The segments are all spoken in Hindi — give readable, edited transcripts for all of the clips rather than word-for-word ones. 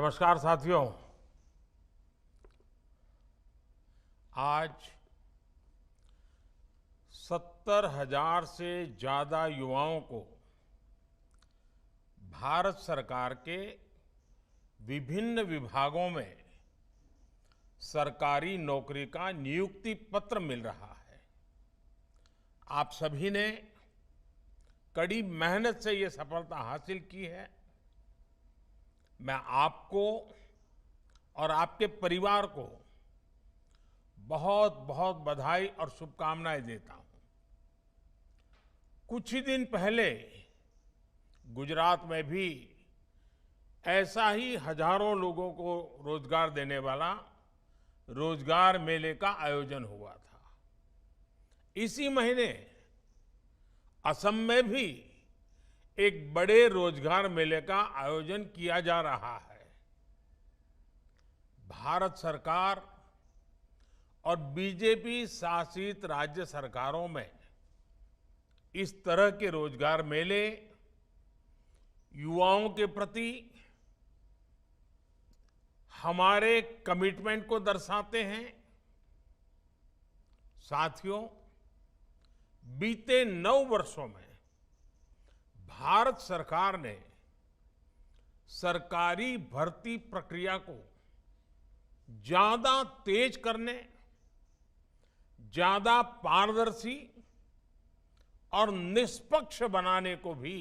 नमस्कार साथियों। आज 70,000 से ज्यादा युवाओं को भारत सरकार के विभिन्न विभागों में सरकारी नौकरी का नियुक्ति पत्र मिल रहा है। आप सभी ने कड़ी मेहनत से ये सफलता हासिल की है। मैं आपको और आपके परिवार को बहुत बहुत बधाई और शुभकामनाएं देता हूं। कुछ ही दिन पहले गुजरात में भी ऐसा ही हजारों लोगों को रोजगार देने वाला रोजगार मेले का आयोजन हुआ था। इसी महीने असम में भी एक बड़े रोजगार मेले का आयोजन किया जा रहा है। भारत सरकार और बीजेपी शासित राज्य सरकारों में इस तरह के रोजगार मेले युवाओं के प्रति हमारे कमिटमेंट को दर्शाते हैं। साथियों, बीते 9 वर्षों में भारत सरकार ने सरकारी भर्ती प्रक्रिया को ज्यादा तेज करने, ज्यादा पारदर्शी और निष्पक्ष बनाने को भी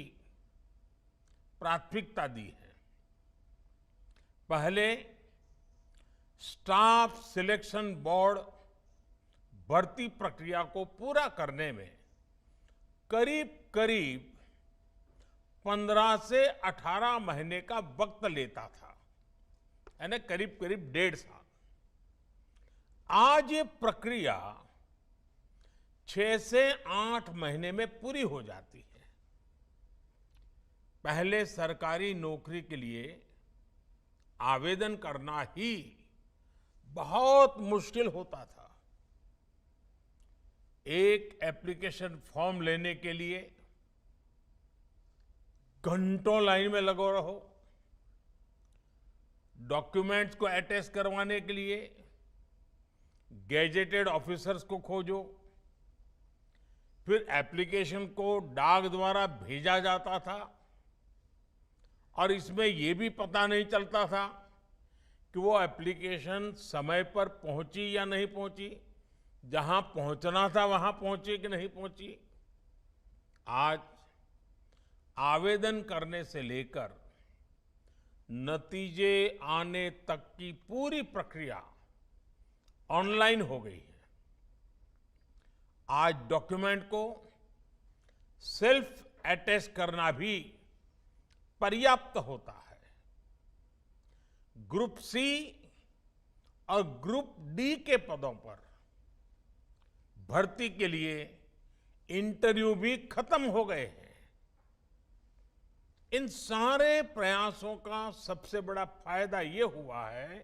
प्राथमिकता दी है। पहले स्टाफ सिलेक्शन बोर्ड भर्ती प्रक्रिया को पूरा करने में करीब करीब 15 से 18 महीने का वक्त लेता था, यानी करीब करीब 1.5 साल। आज ये प्रक्रिया 6 से 8 महीने में पूरी हो जाती है। पहले सरकारी नौकरी के लिए आवेदन करना ही बहुत मुश्किल होता था। एक एप्लीकेशन फॉर्म लेने के लिए घंटों लाइन में लगे रहो, डॉक्यूमेंट्स को अटैच करवाने के लिए गैजेटेड ऑफिसर्स को खोजो, फिर एप्लीकेशन को डाक द्वारा भेजा जाता था और इसमें यह भी पता नहीं चलता था कि वो एप्लीकेशन समय पर पहुंची या नहीं पहुंची, जहां पहुंचना था वहां पहुंची कि नहीं पहुंची। आज आवेदन करने से लेकर नतीजे आने तक की पूरी प्रक्रिया ऑनलाइन हो गई है। आज डॉक्यूमेंट को सेल्फ अटेस्ट करना भी पर्याप्त होता है। ग्रुप सी और ग्रुप डी के पदों पर भर्ती के लिए इंटरव्यू भी खत्म हो गए हैं। इन सारे प्रयासों का सबसे बड़ा फायदा ये हुआ है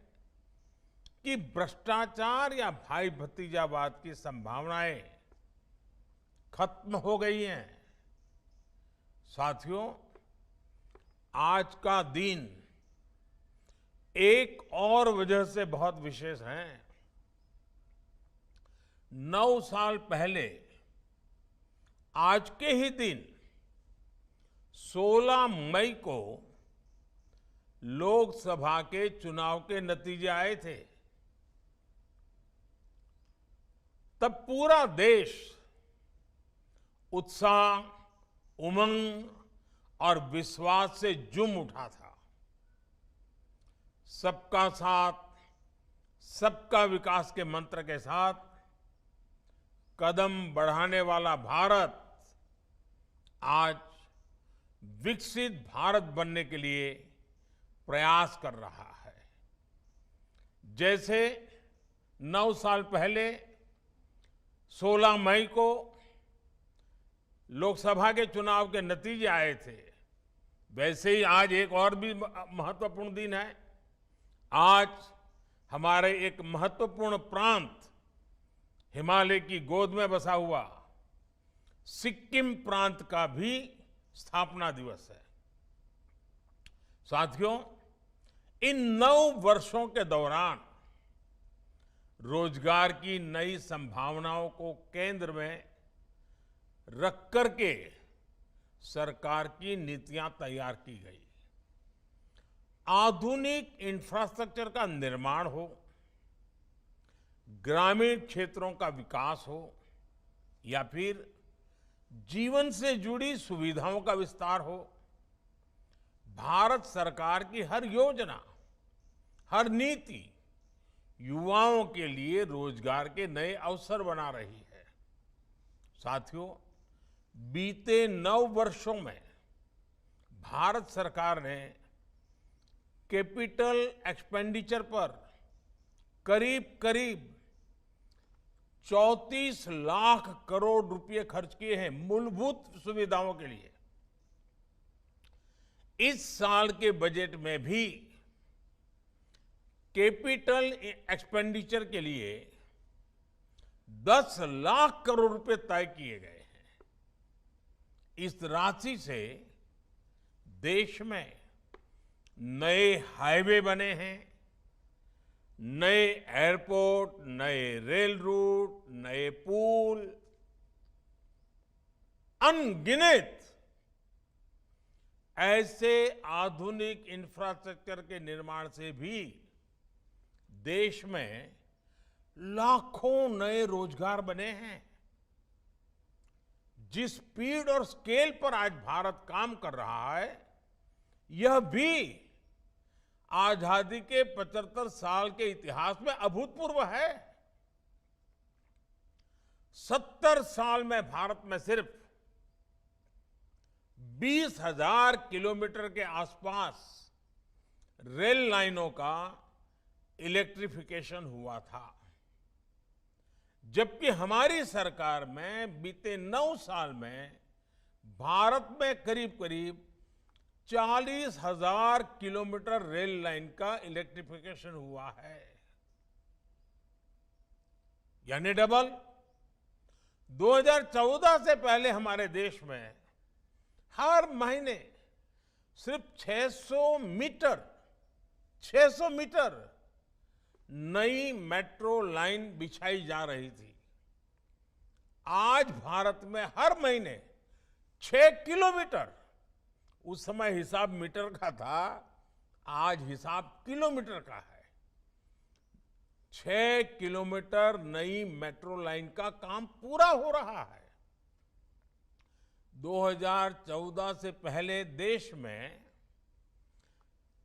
कि भ्रष्टाचार या भाई भतीजावाद की संभावनाएं खत्म हो गई हैं। साथियों, आज का दिन एक और वजह से बहुत विशेष है। 9 साल पहले आज के ही दिन 16 मई को लोकसभा के चुनाव के नतीजे आए थे। तब पूरा देश उत्साह, उमंग और विश्वास से झूम उठा था। सबका साथ, सबका विकास के मंत्र के साथ कदम बढ़ाने वाला भारत आज विकसित भारत बनने के लिए प्रयास कर रहा है। जैसे 9 साल पहले 16 मई को लोकसभा के चुनाव के नतीजे आए थे, वैसे ही आज एक और भी महत्वपूर्ण दिन है। आज हमारे एक महत्वपूर्ण प्रांत, हिमालय की गोद में बसा हुआ सिक्किम प्रांत का भी स्थापना दिवस है। साथियों, इन 9 वर्षों के दौरान रोजगार की नई संभावनाओं को केंद्र में रख करके सरकार की नीतियां तैयार की गई। आधुनिक इंफ्रास्ट्रक्चर का निर्माण हो, ग्रामीण क्षेत्रों का विकास हो या फिर जीवन से जुड़ी सुविधाओं का विस्तार हो, भारत सरकार की हर योजना, हर नीति युवाओं के लिए रोजगार के नए अवसर बना रही है। साथियों, बीते 9 वर्षों में भारत सरकार ने कैपिटल एक्सपेंडिचर पर करीब करीब 34 लाख करोड़ रुपए खर्च किए हैं मूलभूत सुविधाओं के लिए। इस साल के बजट में भी कैपिटल एक्सपेंडिचर के लिए 10 लाख करोड़ रुपए तय किए गए हैं। इस राशि से देश में नए हाईवे बने हैं, नए एयरपोर्ट, नए रेल रूट, नए पुल, अनगिनत ऐसे आधुनिक इंफ्रास्ट्रक्चर के निर्माण से भी देश में लाखों नए रोजगार बने हैं। जिस स्पीड और स्केल पर आज भारत काम कर रहा है, यह भी आजादी के 75 साल के इतिहास में अभूतपूर्व है। 70 साल में भारत में सिर्फ 20,000 किलोमीटर के आसपास रेल लाइनों का इलेक्ट्रिफिकेशन हुआ था, जबकि हमारी सरकार में बीते 9 साल में भारत में करीब करीब 40,000 किलोमीटर रेल लाइन का इलेक्ट्रिफिकेशन हुआ है, यानी डबल। 2014 से पहले हमारे देश में हर महीने सिर्फ 600 मीटर नई मेट्रो लाइन बिछाई जा रही थी। आज भारत में हर महीने 6 किलोमीटर, उस समय हिसाब मीटर का था, आज हिसाब किलोमीटर का है, 6 किलोमीटर नई मेट्रो लाइन का काम पूरा हो रहा है। 2014 से पहले देश में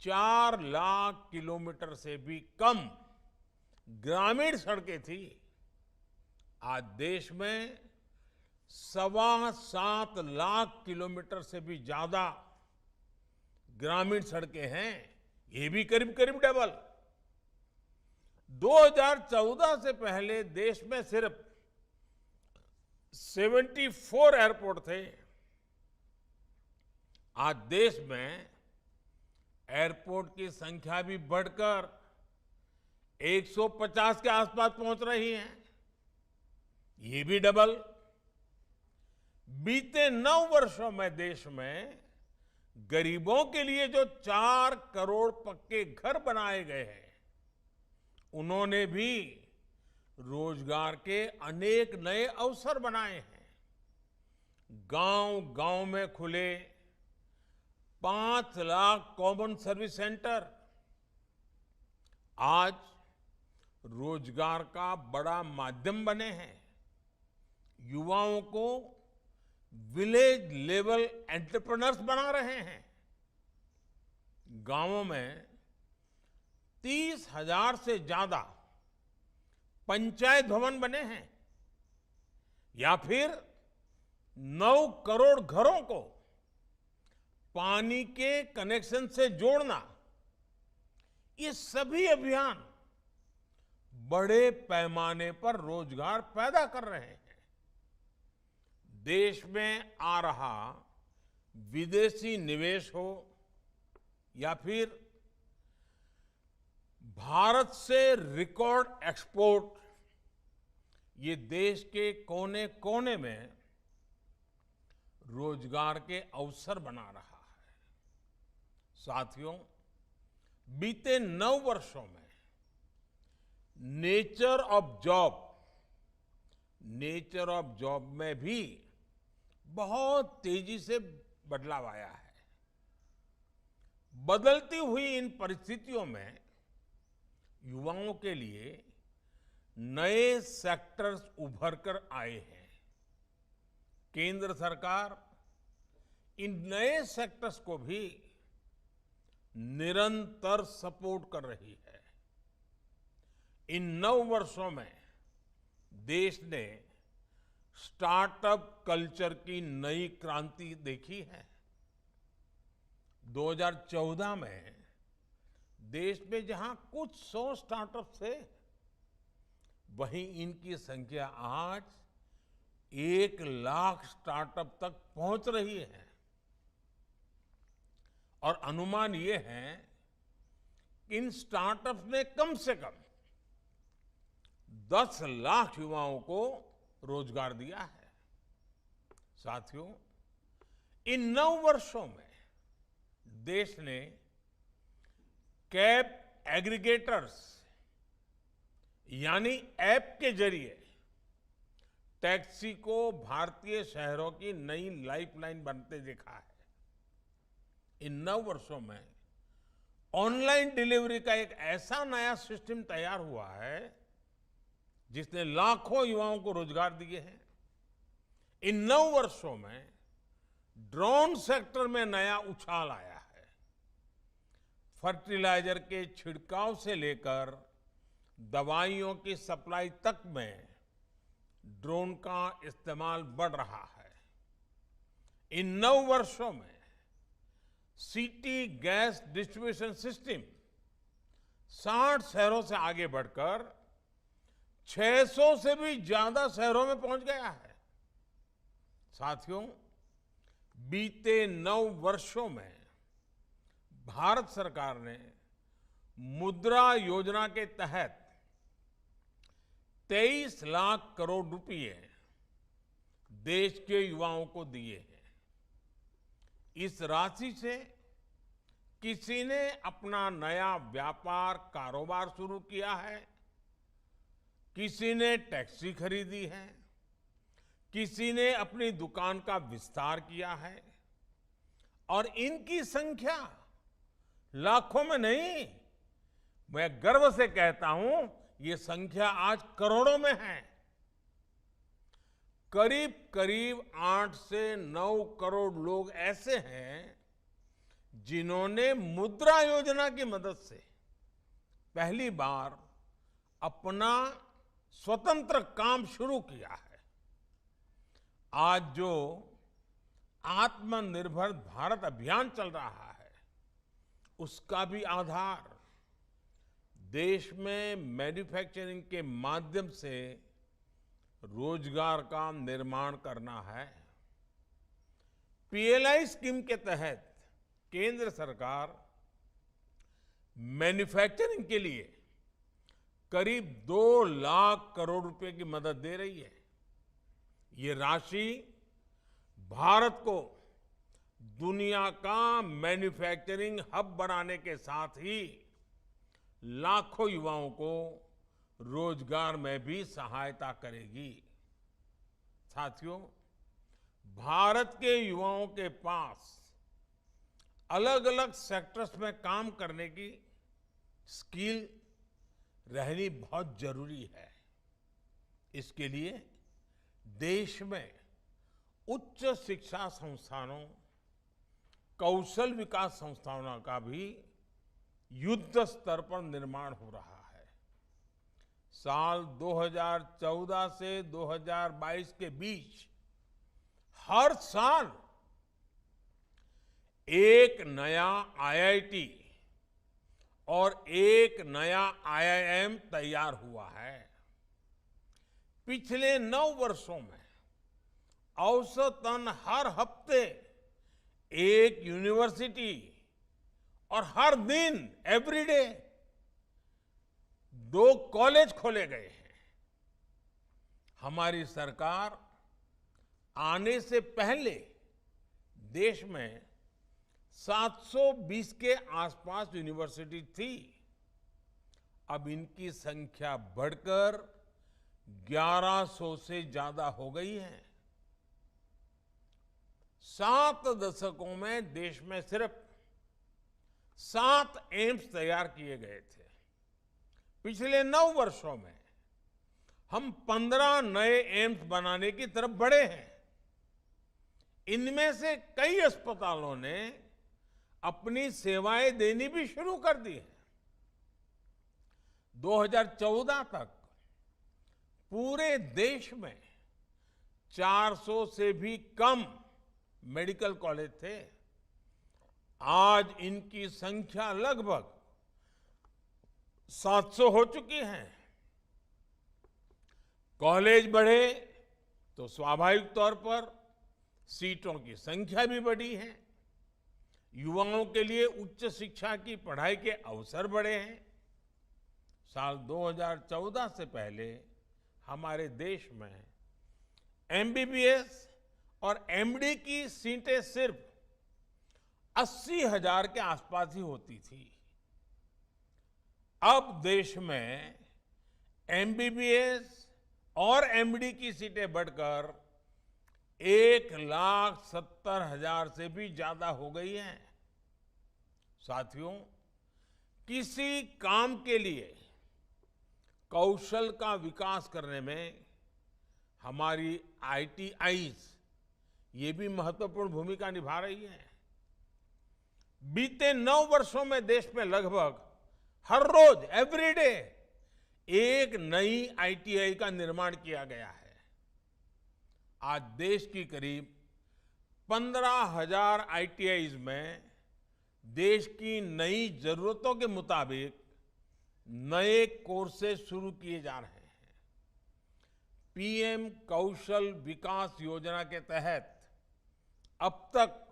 4 लाख किलोमीटर से भी कम ग्रामीण सड़कें थी। आज देश में 7.25 लाख किलोमीटर से भी ज्यादा ग्रामीण सड़कें हैं, ये भी करीब करीब डबल। 2014 से पहले देश में सिर्फ 74 एयरपोर्ट थे। आज देश में एयरपोर्ट की संख्या भी बढ़कर 150 के आसपास पहुंच रही है, ये भी डबल। बीते 9 वर्षों में देश में गरीबों के लिए जो 4 करोड़ पक्के घर बनाए गए हैं, उन्होंने भी रोजगार के अनेक नए अवसर बनाए हैं। गांव-गांव में खुले 5 लाख कॉमन सर्विस सेंटर आज रोजगार का बड़ा माध्यम बने हैं। युवाओं को विलेज लेवल एंटरप्रेन्योर्स बना रहे हैं। गांवों में 30,000 से ज्यादा पंचायत भवन बने हैं, या फिर 9 करोड़ घरों को पानी के कनेक्शन से जोड़ना, ये सभी अभियान बड़े पैमाने पर रोजगार पैदा कर रहे हैं। देश में आ रहा विदेशी निवेश हो या फिर भारत से रिकॉर्ड एक्सपोर्ट, ये देश के कोने कोने में रोजगार के अवसर बना रहा है। साथियों, बीते 9 वर्षों में नेचर ऑफ जॉब में भी बहुत तेजी से बदलाव आया है। बदलती हुई इन परिस्थितियों में युवाओं के लिए नए सेक्टर्स उभर कर आए हैं। केंद्र सरकार इन नए सेक्टर्स को भी निरंतर सपोर्ट कर रही है। इन 9 वर्षों में देश ने स्टार्टअप कल्चर की नई क्रांति देखी है। 2014 में देश में जहां कुछ 100 स्टार्टअप थे, वहीं इनकी संख्या आज 1 लाख स्टार्टअप तक पहुंच रही है। और अनुमान ये है कि इन स्टार्टअप्स ने कम से कम 10 लाख युवाओं को रोजगार दिया है। साथियों, इन 9 वर्षों में देश ने कैब एग्रीगेटर्स यानी ऐप के जरिए टैक्सी को भारतीय शहरों की नई लाइफलाइन बनते देखा है। इन 9 वर्षों में ऑनलाइन डिलीवरी का एक ऐसा नया सिस्टम तैयार हुआ है जिसने लाखों युवाओं को रोजगार दिए हैं। इन 9 वर्षों में ड्रोन सेक्टर में नया उछाल आया है। फर्टिलाइजर के छिड़काव से लेकर दवाइयों की सप्लाई तक में ड्रोन का इस्तेमाल बढ़ रहा है। इन 9 वर्षों में सिटी गैस डिस्ट्रीब्यूशन सिस्टम 60 शहरों से आगे बढ़कर 600 से भी ज्यादा शहरों में पहुंच गया है। साथियों, बीते 9 वर्षों में भारत सरकार ने मुद्रा योजना के तहत 23 लाख करोड़ रुपए देश के युवाओं को दिए हैं। इस राशि से किसी ने अपना नया व्यापार कारोबार शुरू किया है, किसी ने टैक्सी खरीदी है, किसी ने अपनी दुकान का विस्तार किया है। और इनकी संख्या लाखों में नहीं, मैं गर्व से कहता हूं, ये संख्या आज करोड़ों में है। करीब करीब 8 से 9 करोड़ लोग ऐसे हैं जिन्होंने मुद्रा योजना की मदद से पहली बार अपना स्वतंत्र काम शुरू किया है। आज जो आत्मनिर्भर भारत अभियान चल रहा है, उसका भी आधार देश में मैन्युफैक्चरिंग के माध्यम से रोजगार का निर्माण करना है। पीएलआई स्कीम के तहत केंद्र सरकार मैन्युफैक्चरिंग के लिए करीब 2 लाख करोड़ रुपए की मदद दे रही है। ये राशि भारत को दुनिया का मैन्युफैक्चरिंग हब बनाने के साथ ही लाखों युवाओं को रोजगार में भी सहायता करेगी। साथियों, भारत के युवाओं के पास अलग अलग सेक्टर्स में काम करने की स्किल रहनी बहुत जरूरी है। इसके लिए देश में उच्च शिक्षा संस्थानों, कौशल विकास संस्थानों का भी युद्ध स्तर पर निर्माण हो रहा है। साल 2014 से 2022 के बीच हर साल एक नया आईआईटी और एक नया आईआईएम तैयार हुआ है। पिछले 9 वर्षों में औसतन हर हफ्ते एक यूनिवर्सिटी और हर दिन एवरीडे 2 कॉलेज खोले गए हैं। हमारी सरकार आने से पहले देश में 720 के आसपास यूनिवर्सिटी थी। अब इनकी संख्या बढ़कर 1100 से ज्यादा हो गई है। 7 दशकों में देश में सिर्फ 7 एम्स तैयार किए गए थे। पिछले 9 वर्षों में हम 15 नए एम्स बनाने की तरफ बढ़े हैं। इनमें से कई अस्पतालों ने अपनी सेवाएं देनी भी शुरू कर दी है। 2014 तक पूरे देश में 400 से भी कम मेडिकल कॉलेज थे। आज इनकी संख्या लगभग 700 हो चुकी है। कॉलेज बढ़े तो स्वाभाविक तौर पर सीटों की संख्या भी बढ़ी है। युवाओं के लिए उच्च शिक्षा की पढ़ाई के अवसर बढ़े हैं। साल 2014 से पहले हमारे देश में एमबीबीएस और एमडी की सीटें सिर्फ 80,000 के आसपास ही होती थी। अब देश में एमबीबीएस और एमडी की सीटें बढ़कर 1,70,000 से भी ज्यादा हो गई हैं। साथियों, किसी काम के लिए कौशल का विकास करने में हमारी आईटीआईज ये भी महत्वपूर्ण भूमिका निभा रही है। बीते 9 वर्षों में देश में लगभग हर रोज एवरीडे एक नई आईटीआई का निर्माण किया गया है। आज देश की करीब 15,000 आईटीआईज में देश की नई जरूरतों के मुताबिक नए कोर्सेज शुरू किए जा रहे हैं। पीएम कौशल विकास योजना के तहत अब तक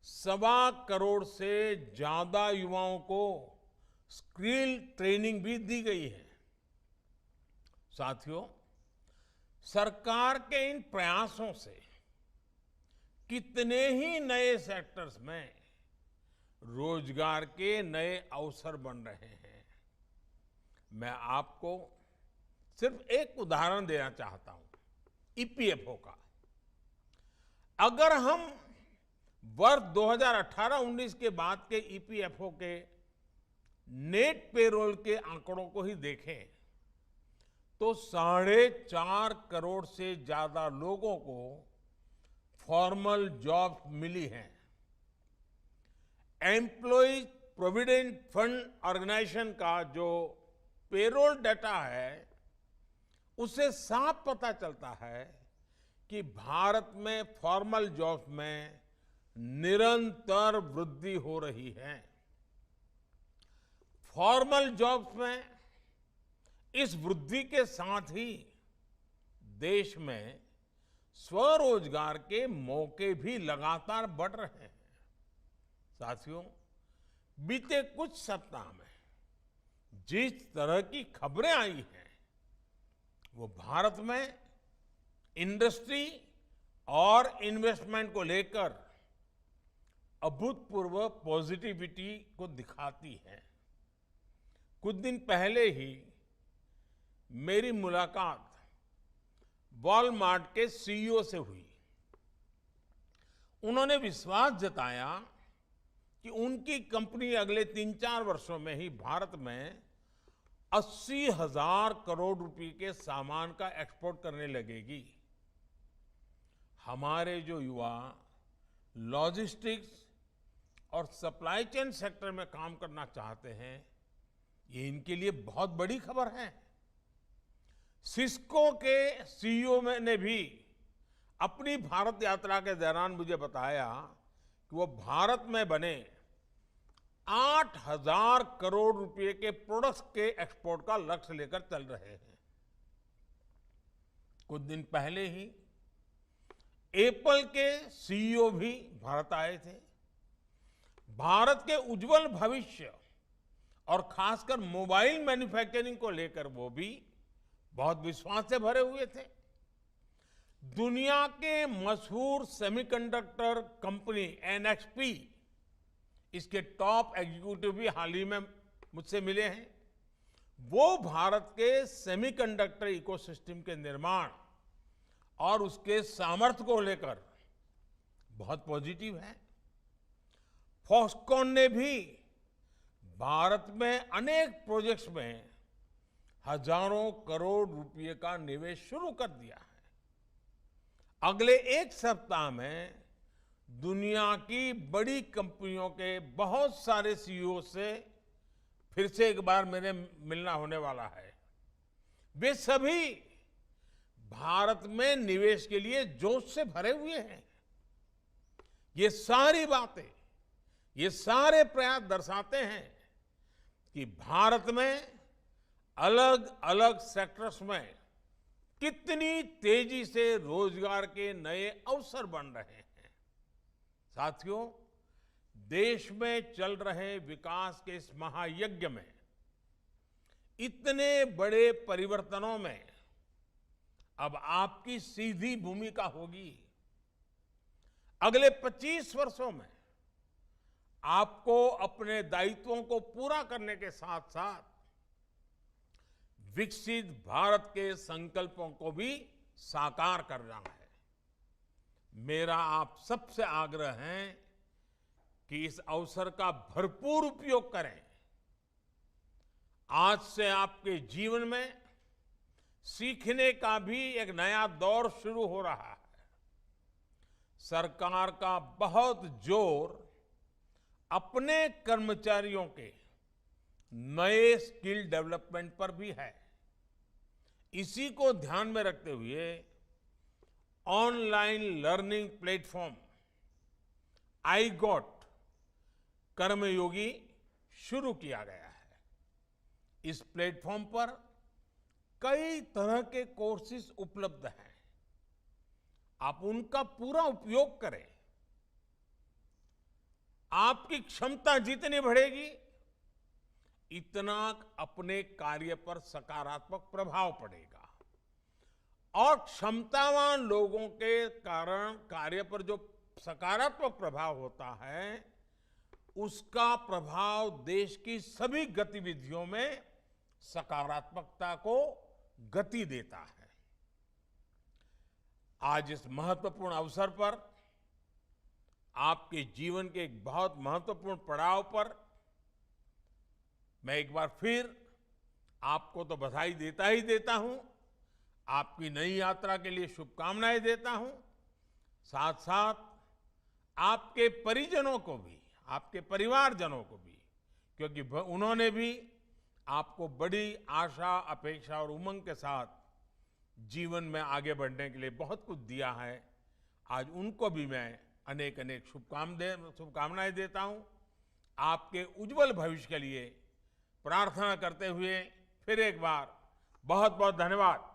1.25 करोड़ से ज्यादा युवाओं को स्किल ट्रेनिंग भी दी गई है। साथियों, सरकार के इन प्रयासों से कितने ही नए सेक्टर्स में रोजगार के नए अवसर बन रहे हैं। मैं आपको सिर्फ एक उदाहरण देना चाहता हूं, ईपीएफओ का। अगर हम वर्ष 2018-19 के बाद के ईपीएफओ के नेट पेरोल के आंकड़ों को ही देखें तो 4.5 करोड़ से ज्यादा लोगों को फॉर्मल जॉब मिली हैं। एम्प्लॉयज प्रोविडेंट फंड ऑर्गेनाइजेशन का जो पेरोल डाटा है उससे साफ पता चलता है कि भारत में फॉर्मल जॉब्स में निरंतर वृद्धि हो रही है। फॉर्मल जॉब्स में इस वृद्धि के साथ ही देश में स्वरोजगार के मौके भी लगातार बढ़ रहे हैं। साथियों, बीते कुछ सप्ताह में जिस तरह की खबरें आई हैं वो भारत में इंडस्ट्री और इन्वेस्टमेंट को लेकर अभूतपूर्व पॉजिटिविटी को दिखाती है। कुछ दिन पहले ही मेरी मुलाकात वॉलमार्ट के सीईओ से हुई। उन्होंने विश्वास जताया कि उनकी कंपनी अगले 3-4 वर्षों में ही भारत में 80,000 करोड़ रुपए के सामान का एक्सपोर्ट करने लगेगी। हमारे जो युवा लॉजिस्टिक्स और सप्लाई चेन सेक्टर में काम करना चाहते हैं, ये इनके लिए बहुत बड़ी खबर है। सिस्को के सीईओ ने भी अपनी भारत यात्रा के दौरान मुझे बताया कि वो भारत में बने 8,000 करोड़ रुपए के प्रोडक्ट्स के एक्सपोर्ट का लक्ष्य लेकर चल रहे हैं। कुछ दिन पहले ही एप्पल के सीईओ भी भारत आए थे। भारत के उज्जवल भविष्य और खासकर मोबाइल मैन्युफैक्चरिंग को लेकर वो भी बहुत विश्वास से भरे हुए थे। दुनिया के मशहूर सेमीकंडक्टर कंपनी एनएक्सपी इसके टॉप एग्जीक्यूटिव भी हाल ही में मुझसे मिले हैं। वो भारत के सेमीकंडक्टर इकोसिस्टम के निर्माण और उसके सामर्थ्य को लेकर बहुत पॉजिटिव है। फॉक्सकॉन ने भी भारत में अनेक प्रोजेक्ट्स में हजारों करोड़ रुपए का निवेश शुरू कर दिया है। अगले एक सप्ताह में दुनिया की बड़ी कंपनियों के बहुत सारे सीईओ से फिर से एक बार मेरे मिलना होने वाला है। वे सभी भारत में निवेश के लिए जोश से भरे हुए हैं। ये सारी बातें, ये सारे प्रयास दर्शाते हैं कि भारत में अलग अलग सेक्टर्स में कितनी तेजी से रोजगार के नए अवसर बन रहे हैं। साथियों, देश में चल रहे विकास के इस महायज्ञ में इतने बड़े परिवर्तनों में अब आपकी सीधी भूमिका होगी। अगले 25 वर्षों में आपको अपने दायित्वों को पूरा करने के साथ साथ विकसित भारत के संकल्पों को भी साकार करना है। मेरा आप सबसे आग्रह है कि इस अवसर का भरपूर उपयोग करें। आज से आपके जीवन में सीखने का भी एक नया दौर शुरू हो रहा है। सरकार का बहुत जोर अपने कर्मचारियों के नए स्किल डेवलपमेंट पर भी है। इसी को ध्यान में रखते हुए ऑनलाइन लर्निंग प्लेटफॉर्म iGOT कर्मयोगी शुरू किया गया है। इस प्लेटफॉर्म पर कई तरह के कोर्सेज उपलब्ध हैं। आप उनका पूरा उपयोग करें। आपकी क्षमता जितनी बढ़ेगी, इतना अपने कार्य पर सकारात्मक प्रभाव पड़ेगा और क्षमतावान लोगों के कारण कार्य पर जो सकारात्मक प्रभाव होता है, उसका प्रभाव देश की सभी गतिविधियों में सकारात्मकता को गति देता है। आज इस महत्वपूर्ण अवसर पर आपके जीवन के एक बहुत महत्वपूर्ण पड़ाव पर मैं एक बार फिर आपको तो बधाई देता ही देता हूं, आपकी नई यात्रा के लिए शुभकामनाएं देता हूं। साथ साथ आपके परिजनों को भी, आपके परिवारजनों को भी, क्योंकि उन्होंने भी आपको बड़ी आशा, अपेक्षा और उमंग के साथ जीवन में आगे बढ़ने के लिए बहुत कुछ दिया है। आज उनको भी मैं अनेक अनेक शुभकामनाएं देता हूं। आपके उज्जवल भविष्य के लिए प्रार्थना करते हुए फिर एक बार बहुत बहुत धन्यवाद।